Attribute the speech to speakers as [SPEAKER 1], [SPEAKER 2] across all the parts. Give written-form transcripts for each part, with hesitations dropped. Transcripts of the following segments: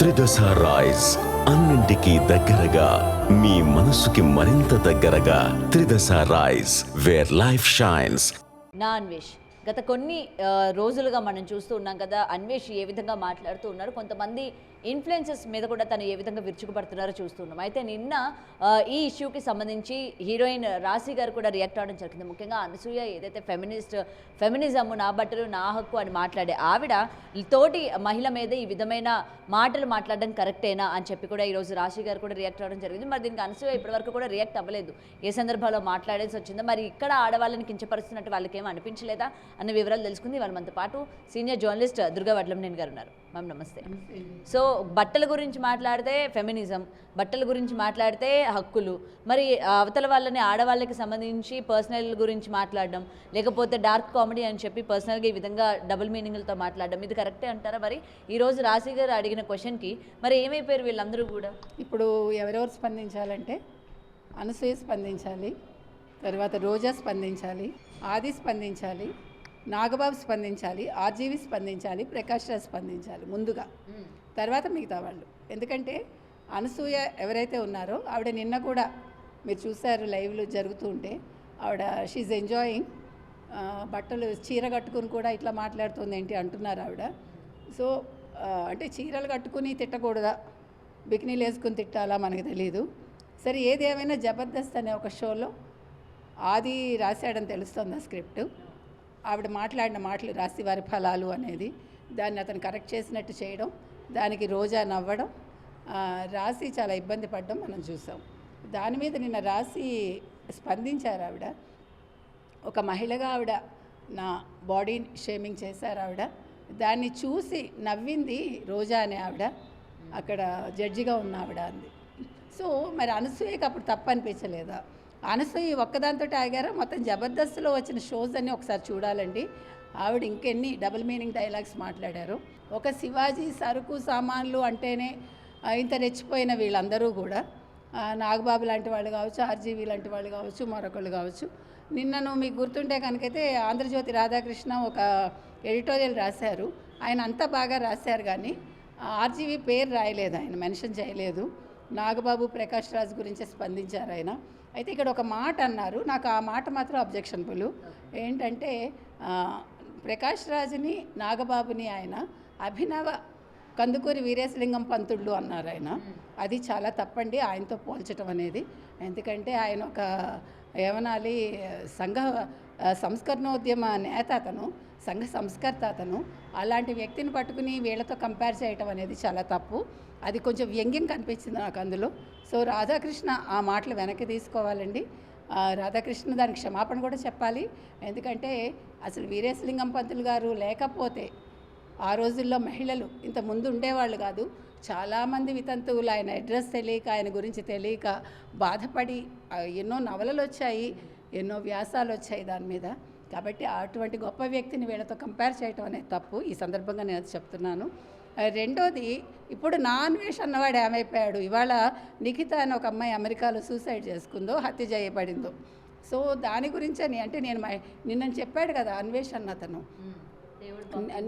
[SPEAKER 1] త్రిదశ rice, అన్నింటికీ దగ్గరగా మీ మనసుకి మరింత దగ్గరగా. త్రిదశ రైస్, వేర్ లైఫ్ షైన్స్.
[SPEAKER 2] నా అన్వేష్ గత కొన్ని రోజులుగా మనం చూస్తూ ఉన్నాం కదా, అన్వేష్ ఏ విధంగా మాట్లాడుతూ ఉన్నారు, కొంతమంది ఇన్ఫ్లుయెన్సెస్ మీద కూడా తను ఏ విధంగా విరుచుకుపడుతున్నారో చూస్తున్నాం. అయితే నిన్న ఈ ఇష్యూకి సంబంధించి హీరోయిన్ రాశి గారు కూడా రియాక్ట్ అవ్వడం జరిగింది. ముఖ్యంగా అనసూయ ఏదైతే ఫెమినిజం నా బట్టలు నా హక్కు అని మాట్లాడే ఆవిడ తోటి మహిళ మీద ఈ విధమైన మాటలు మాట్లాడడం కరెక్టేనా అని చెప్పి కూడా ఈరోజు రాశి గారు కూడా రియాక్ట్ అవ్వడం జరిగింది. మరి దీనికి అనసూయ ఇప్పటివరకు కూడా రియాక్ట్ అవ్వలేదు. ఏ సందర్భంలో మాట్లాడేసి వచ్చిందో, మరి ఇక్కడ ఆడవాళ్ళని కించపరుస్తున్నట్టు వాళ్ళకి ఏమీ అనిపించలేదా అన్న వివరాలు తెలుసుకుంది. వాళ్ళ మనతో పాటు సీనియర్ జర్నలిస్ట్ దుర్గా వడ్లంనేని గారు ఉన్నారు. మ్యామ్ నమస్తే. సో బట్టల గురించి మాట్లాడితే ఫెమినిజం, బట్టల గురించి మాట్లాడితే హక్కులు, మరి అవతల వాళ్ళని ఆడవాళ్ళకి సంబంధించి పర్సనల్ గురించి మాట్లాడడం, లేకపోతే డార్క్ కామెడీ అని చెప్పి పర్సనల్గా ఈ విధంగా డబుల్ మీనింగ్లతో మాట్లాడడం, ఇది కరెక్టే అంటారా? మరి ఈరోజు రాశి గారు అడిగిన క్వశ్చన్కి మరి ఏమైపోయారు వీళ్ళందరూ కూడా?
[SPEAKER 3] ఇప్పుడు ఎవరెవరు స్పందించాలంటే అనసూయ స్పందించాలి, తర్వాత రోజా స్పందించాలి, ఆది స్పందించాలి, నాగబాబు స్పందించాలి, ఆర్జీవి స్పందించాలి, ప్రకాష్ రాజ్ స్పందించాలి ముందుగా, తర్వాత మిగతా వాళ్ళు. ఎందుకంటే అనసూయ ఎవరైతే ఉన్నారో ఆవిడ నిన్న కూడా మీరు చూసారు లైవ్లో జరుగుతూ ఉంటే, ఆవిడ షీఈ్ ఎంజాయింగ్, బట్టలు చీర కట్టుకుని కూడా ఇట్లా మాట్లాడుతుంది ఏంటి అంటున్నారు ఆవిడ. సో అంటే చీరలు కట్టుకుని తిట్టకూడదా, బికినీలు వేసుకుని తిట్టాలా మనకు తెలియదు. సరే ఏది ఏమైనా జబర్దస్త్ అనే ఒక షోలో ఆది రాశాడని తెలుస్తుంది ఆ స్క్రిప్ట్. ఆవిడ మాట్లాడిన మాటలు రాశి వారి ఫలాలు అనేది, దాన్ని అతను కరెక్ట్ చేసినట్టు చేయడం, దానికి రోజా నవ్వడం, రాశి చాలా ఇబ్బంది పడడం మనం చూసాం. దాని మీద నిన్న రాశి స్పందించారు ఆవిడ. ఒక మహిళగా ఆవిడ నా బాడీ షేమింగ్ చేశారు ఆవిడ. దాన్ని చూసి నవ్వింది రోజా అనే ఆవిడ, అక్కడ జడ్జిగా ఉన్న ఆవిడ అంది. సో మరి అనసూయకి అప్పుడు తప్పు అనిపించలేదా? అనసూయ ఒక్కదాంతో ఆగారా? మొత్తం జబర్దస్త్లో వచ్చిన షోస్ అన్నీ ఒకసారి చూడాలండి. ఆవిడ ఇంకెన్ని డబుల్ మీనింగ్ డైలాగ్స్ మాట్లాడారు. ఒక శివాజీ సరుకు సామాన్లు అంటేనే ఇంత రెచ్చిపోయిన వీళ్ళందరూ కూడా, నాగబాబు లాంటి వాళ్ళు కావచ్చు, ఆర్జీవి లాంటి వాళ్ళు కావచ్చు, మరొకళ్ళు కావచ్చు. నిన్నను మీకు గుర్తుంటే కనుకైతే ఆంధ్రజ్యోతి రాధాకృష్ణ ఒక ఎడిటోరియల్ రాశారు. ఆయన అంతా బాగా రాశారు, కానీ ఆర్జీవి పేరు రాయలేదు, ఆయన మెన్షన్ చేయలేదు. నాగబాబు ప్రకాష్ రాజ్ గురించి స్పందించారు ఆయన. అయితే ఇక్కడ ఒక మాట అన్నారు, నాకు ఆ మాట మాత్రం అబ్జెక్షన్బుల్. ఏంటంటే ప్రకాష్ రాజ్ని నాగబాబుని ఆయన అభినవ కందుకూరి వీరేశలింగం పంతుళ్ళు అన్నారు ఆయన. అది చాలా తప్పండి ఆయనతో పోల్చడం అనేది. ఎందుకంటే ఆయన ఒక ఏమనాలి, సంఘ సంస్కరణోద్యమ నేత అతను, సంఘ సంస్కర్త అతను. అలాంటి వ్యక్తిని పట్టుకుని వీళ్ళతో కంపేర్ చేయటం అనేది చాలా తప్పు. అది కొంచెం వ్యంగ్యం కనిపించింది నాకు అందులో. సో రాధాకృష్ణ ఆ మాటలు వెనక్కి తీసుకోవాలండి. రాధాకృష్ణ దానికి క్షమాపణ కూడా చెప్పాలి. ఎందుకంటే అసలు వీరేశలింగం పంతులు గారు లేకపోతే ఆ రోజుల్లో మహిళలు ఇంత ముందు ఉండేవాళ్ళు కాదు. చాలామంది వితంతువులు ఆయన అడ్రస్ తెలియక, ఆయన గురించి తెలియక బాధపడి ఎన్నో నవలలు వచ్చాయి, ఎన్నో వ్యాసాలు వచ్చాయి దాని మీద. కాబట్టి అటువంటి గొప్ప వ్యక్తిని వీళ్ళతో కంపేర్ చేయటం అనేది తప్పు. ఈ సందర్భంగా నేను అది చెప్తున్నాను. రెండోది, ఇప్పుడు నా అన్వేష్ అన్నవాడు ఏమైపోయాడు? ఇవాళ నిఖిత అని ఒక అమ్మాయి అమెరికాలో సూసైడ్ చేసుకుందో, హత్య చేయబడిందో. సో దాని గురించి అని అంటే నిన్న చెప్పాడు కదా అన్వేష్ అన్న అతను,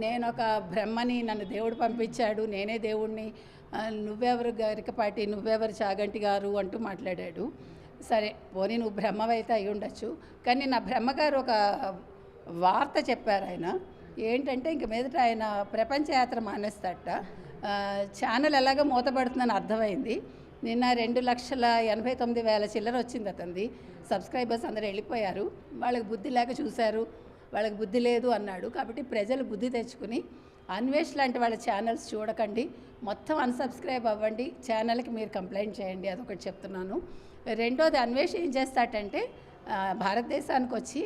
[SPEAKER 3] నేను ఒక బ్రహ్మని, నన్ను దేవుడు పంపించాడు, నేనే దేవుడిని, నువ్వెవరు గరికపాటి, నువ్వెవరు చాగంటి గారు అంటూ మాట్లాడాడు. సరే పోనీ నువ్వు బ్రహ్మవైతే అయి ఉండొచ్చు, కానీ నా బ్రహ్మగారు ఒక వార్త చెప్పారు ఆయన. ఏంటంటే ఇంక మీదట ఆయన ప్రపంచ యాత్ర మానేస్తాడట. ఛానల్ ఎలాగో మూతపడుతుందని అర్థమైంది. నిన్న 2,89,000 చిల్లర వచ్చింది అతనిది. సబ్స్క్రైబర్స్ అందరూ వెళ్ళిపోయారు. వాళ్ళకి బుద్ధి లేక చూశారు, వాళ్ళకి బుద్ధి లేదు అన్నాడు. కాబట్టి ప్రజలు బుద్ధి తెచ్చుకుని అన్వేష్ లాంటి వాళ్ళ ఛానల్స్ చూడకండి, మొత్తం అన్సబ్స్క్రైబ్ అవ్వండి, ఛానల్కి మీరు కంప్లైంట్ చేయండి, అదొకటి చెప్తున్నాను. రెండోది, అన్వేష్ ఏం చేస్తాడంటే భారతదేశానికి వచ్చి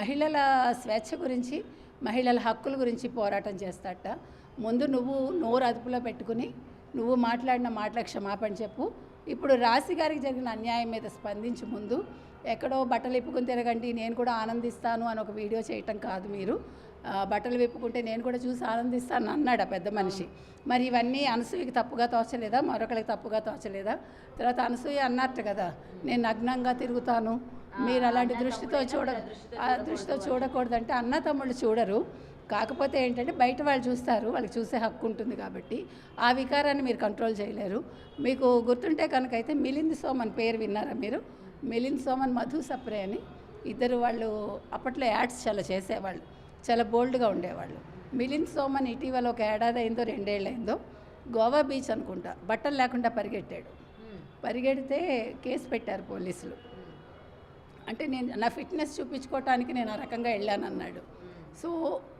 [SPEAKER 3] మహిళల స్వేచ్ఛ గురించి, మహిళల హక్కుల గురించి పోరాటం చేస్తాడట. ముందు నువ్వు నోరు అదుపులో పెట్టుకుని నువ్వు మాట్లాడిన మాటలకు క్షమాపణ చెప్పు. ఇప్పుడు రాశి గారికి జరిగిన అన్యాయం మీద స్పందించి ముందు ఎక్కడో బట్టలు ఇప్పుకుని తిరగండి, నేను కూడా ఆనందిస్తాను అని ఒక వీడియో చేయటం కాదు. మీరు బట్టలు విప్పుకుంటే నేను కూడా చూసి ఆనందిస్తాను అన్నాడు ఆ పెద్ద మనిషి. మరి ఇవన్నీ అనసూయకి తప్పుగా తోచలేదా? మరొకరికి తప్పుగా తోచలేదా? తర్వాత అనసూయ అన్నట్టు కదా, నేను నగ్నంగా తిరుగుతాను, మీరు అలాంటి దృష్టితో చూడకూడదంటే అన్న తమ్ముళ్ళు చూడరు. కాకపోతే ఏంటంటే బయట వాళ్ళు చూస్తారు, వాళ్ళకి చూసే హక్కు ఉంటుంది కాబట్టి ఆ వికారాన్ని మీరు కంట్రోల్ చేయలేరు. మీకు గుర్తుంటే కనుక అయితే మిలింద్ సోమన్ పేరు విన్నారా మీరు? మిలింద్ సోమన్, మధు సప్రే అని ఇద్దరు వాళ్ళు అప్పట్లో యాడ్స్ చాలా చేసేవాళ్ళు, చాలా బోల్డ్గా ఉండేవాళ్ళు. మిలింద్ సోమన్ ఇటీవల ఒక ఏడాది అయిందో 2 ఏళ్ళు అయిందో గోవా బీచ్ అనుకుంటా బట్టలు లేకుండా పరిగెట్టాడు. పరిగెడితే కేసు పెట్టారు పోలీసులు. అంటే నేను నా ఫిట్నెస్ చూపించుకోవటానికి నేను ఆ రకంగా వెళ్ళానన్నాడు. సో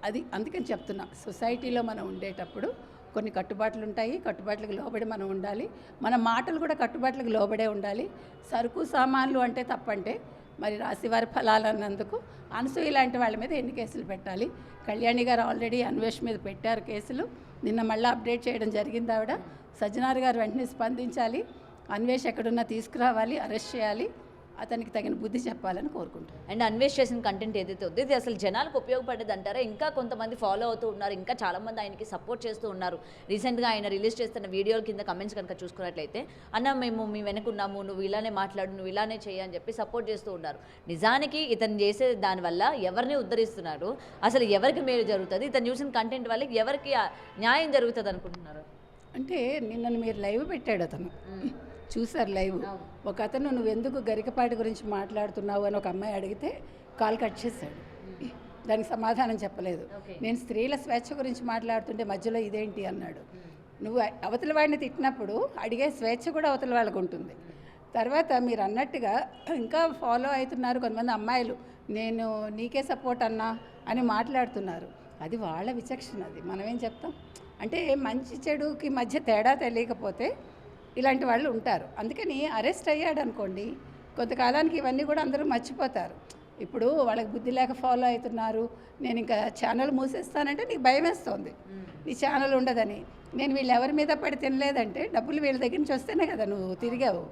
[SPEAKER 3] అది అందుకని చెప్తున్నా, సొసైటీలో మనం ఉండేటప్పుడు కొన్ని కట్టుబాట్లు ఉంటాయి, కట్టుబాట్లకు లోబడి మనం ఉండాలి. మన మాటలు కూడా కట్టుబాట్లకు లోబడే ఉండాలి. సరుకు సామాన్లు అంటే తప్పంటే మరి రాశివారి ఫలాలు అన్నందుకు అనసూయ లాంటి వాళ్ళ మీద ఎన్ని కేసులు పెట్టాలి? కళ్యాణి గారు ఆల్రెడీ అన్వేష్ మీద పెట్టారు కేసులు. నిన్న మళ్ళీ అప్డేట్ చేయడం జరిగింది ఆవిడ. సజ్జనార్ గారు వెంటనే స్పందించాలి, అన్వేష్ ఎక్కడున్నా తీసుకురావాలి, అరెస్ట్ చేయాలి, అతనికి తగిన బుద్ధి చెప్పాలని కోరుకుంటాను.
[SPEAKER 2] అండ్ అన్వేష్ చేసిన కంటెంట్ ఏదైతే ఉందో ఇది అసలు జనాలకు ఉపయోగపడేది అంటారా? ఇంకా కొంతమంది ఫాలో అవుతూ ఉన్నారు, ఇంకా చాలామంది ఆయనకి సపోర్ట్ చేస్తూ ఉన్నారు. రీసెంట్గా ఆయన రిలీజ్ చేస్తున్న వీడియోల కింద కమెంట్స్ కనుక చూసుకున్నట్లయితే, అన్న మేము మీ వెనుకున్నాము, నువ్వు ఇలానే మాట్లాడు, నువ్వు ఇలానే చేయి అని చెప్పి సపోర్ట్ చేస్తూ ఉన్నారు. నిజానికి ఇతను చేసే దానివల్ల ఎవరిని ఉద్ధరిస్తున్నారు, అసలు ఎవరికి మేలు జరుగుతుంది, ఇతను చూసిన కంటెంట్ వల్ల ఎవరికి న్యాయం జరుగుతుంది అనుకుంటున్నారు?
[SPEAKER 3] అంటే నిన్న మీరు లైవ్ పెట్టాడు అతను, చూసారు లైవ్. ఒక అతను నువ్వెందుకు గరికపాటి గురించి మాట్లాడుతున్నావు అని ఒక అమ్మాయి అడిగితే కాల్ కట్ చేశాడు, దానికి సమాధానం చెప్పలేదు. నేను స్త్రీల స్వేచ్ఛ గురించి మాట్లాడుతుంటే మధ్యలో ఇదేంటి అన్నాడు. నువ్వు అవతల వాడిని తిట్టినప్పుడు అడిగే స్వేచ్ఛ కూడా అవతల వాళ్ళకు ఉంటుంది. తర్వాత మీరు అన్నట్టుగా ఇంకా ఫాలో అవుతున్నారు కొంతమంది అమ్మాయిలు, నేను నీకే సపోర్ట్ అన్నా అని మాట్లాడుతున్నారు. అది వాళ్ళ విచక్షణ, అది మనమేం చెప్తాం. అంటే మంచి చెడుకి మధ్య తేడా తెలియకపోతే ఇలాంటి వాళ్ళు ఉంటారు. అందుకని అరెస్ట్ అయ్యాడు అనుకోండి, కొంతకాలానికి ఇవన్నీ కూడా అందరూ మర్చిపోతారు. ఇప్పుడు వాళ్ళకి బుద్ధి లేక ఫాలో అవుతున్నారు, నేను ఇంకా ఛానల్ మూసేస్తానంటే నీకు భయం వేస్తుంది, నీ ఛానల్ ఉండదని. నేను వీళ్ళు ఎవరి మీద పడి తినలేదంటే డబ్బులు వీళ్ళ దగ్గర నుంచి వస్తేనే కదా నువ్వు తిరిగావు,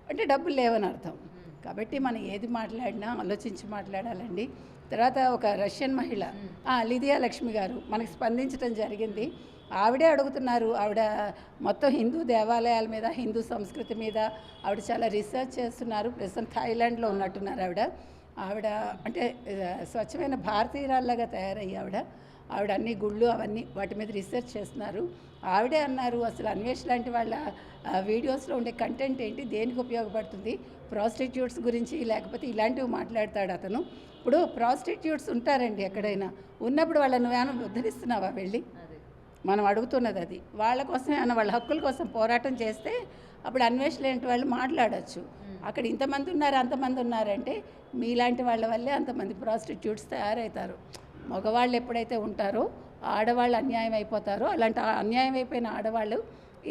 [SPEAKER 3] అంటే డబ్బులు లేవని అర్థం. కాబట్టి మనం ఏది మాట్లాడినా ఆలోచించి మాట్లాడాలండి. తర్వాత ఒక రష్యన్ మహిళ లిదియా లక్ష్మి గారు మనకు స్పందించడం జరిగింది. ఆవిడే అడుగుతున్నారు, ఆవిడ మొత్తం హిందూ దేవాలయాల మీద, హిందూ సంస్కృతి మీద ఆవిడ చాలా రీసెర్చ్ చేస్తున్నారు. ప్రస్తుతం థాయిలాండ్లో ఉన్నట్టున్నారు ఆవిడ అంటే స్వచ్ఛమైన భారతీయురాల్లాగా తయారయ్యి ఆవిడ అన్ని గుళ్ళు అవన్నీ వాటి మీద రీసెర్చ్ చేస్తున్నారు. ఆవిడే అన్నారు, అసలు అన్వేష్ లాంటి వాళ్ళ వీడియోస్లో ఉండే కంటెంట్ ఏంటి, దేనికి ఉపయోగపడుతుంది, ప్రాస్టిట్యూట్స్ గురించి లేకపోతే ఇలాంటివి మాట్లాడతాడు అతను. ఇప్పుడు ప్రాస్టిట్యూట్స్ ఉంటారండి ఎక్కడైనా, ఉన్నప్పుడు వాళ్ళని నువ్వేమైనా ఉద్ధరిస్తున్నావా వెళ్ళి? మనం అడుగుతున్నది అది. వాళ్ళ కోసం ఏమైనా వాళ్ళ హక్కుల కోసం పోరాటం చేస్తే అప్పుడు అన్వేష్ లాంటి వాళ్ళు మాట్లాడచ్చు. అక్కడ ఇంతమంది ఉన్నారు అంతమంది ఉన్నారంటే మీలాంటి వాళ్ళ వల్లే అంతమంది ప్రాస్టిట్యూట్స్ తయారవుతారు. మగవాళ్ళు ఎప్పుడైతే ఉంటారో ఆడవాళ్ళు అన్యాయం అయిపోతారో, అలాంటి అన్యాయం అయిపోయిన ఆడవాళ్ళు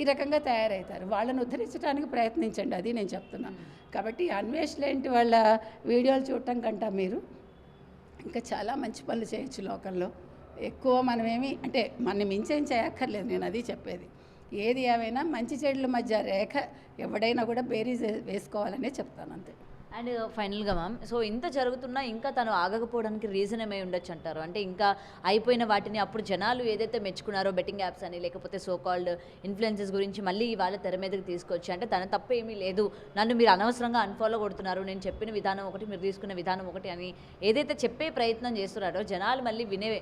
[SPEAKER 3] ఈ రకంగా తయారవుతారు. వాళ్ళని ఉద్ధరించడానికి ప్రయత్నించండి, అది నేను చెప్తున్నా. కాబట్టి అన్వేష్ లాంటి వాళ్ళ వీడియోలు చూడటం కంటే మీరు ఇంకా చాలా మంచి పనులు చేయొచ్చు లోకంలో. ఎక్కువ మనమేమి అంటే మన మించేం చేయక్కర్లేదు, నేను అది చెప్పేది. ఏది ఏమైనా మంచి చెడుల మధ్య రేఖ ఎవడైనా కూడా బేరీజ్ వేసుకోవాలనే చెప్తాను, అంతే.
[SPEAKER 2] అండ్ ఫైనల్గా మ్యామ్, సో ఇంత జరుగుతున్నా ఇంకా తను ఆగకపోవడానికి రీజన్ ఏమై ఉండొచ్చు అంటారు? అంటే ఇంకా అయిపోయిన వాటిని అప్పుడు జనాలు ఏదైతే మెచ్చుకున్నారో బెట్టింగ్ యాప్స్ అని లేకపోతే సో కాల్డ్ ఇన్ఫ్లుయెన్సెస్ గురించి మళ్ళీ ఇవాళ తెర మీదకి తీసుకొచ్చి, అంటే తన తప్పు ఏమీ లేదు, నన్ను మీరు అనవసరంగా అన్ఫాలో కొడుతున్నారు, నేను చెప్పిన విధానం ఒకటి మీరు తీసుకున్న విధానం ఒకటి అని ఏదైతే చెప్పే ప్రయత్నం చేస్తున్నారో జనాలు మళ్ళీ వినే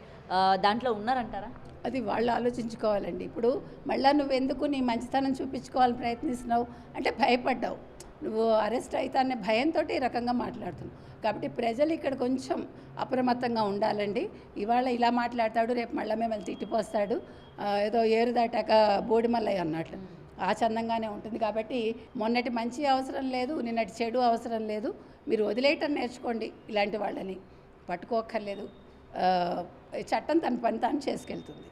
[SPEAKER 2] దాంట్లో ఉన్నారంటారా?
[SPEAKER 3] అది వాళ్ళు ఆలోచించుకోవాలండి. ఇప్పుడు మళ్ళీ నువ్వెందుకు నీ మంచితనం చూపించుకోవాలని ప్రయత్నిస్తున్నావు అంటే భయపడ్డావు, నువ్వు అరెస్ట్ అవుతానే భయంతో ఈ రకంగా మాట్లాడుతున్నావు. కాబట్టి ప్రజలు ఇక్కడ కొంచెం అప్రమత్తంగా ఉండాలండి. ఇవాళ ఇలా మాట్లాడతాడు, రేపు మళ్ళీ మిమ్మల్ని తిట్టిపోస్తాడు, ఏదో ఏరు దాటాక బోడిమల్లయ్య అన్నట్లు ఆ చందంగానే ఉంటుంది. కాబట్టి మొన్నటి మంచి అవసరం లేదు, నిన్నటి చెడు అవసరం లేదు. మీరు వదిలేయటం నేర్చుకోండి, ఇలాంటి వాళ్ళని పట్టుకోక్కర్లేదు. చట్టం తన పని తాను చేసుకెళ్తుంది.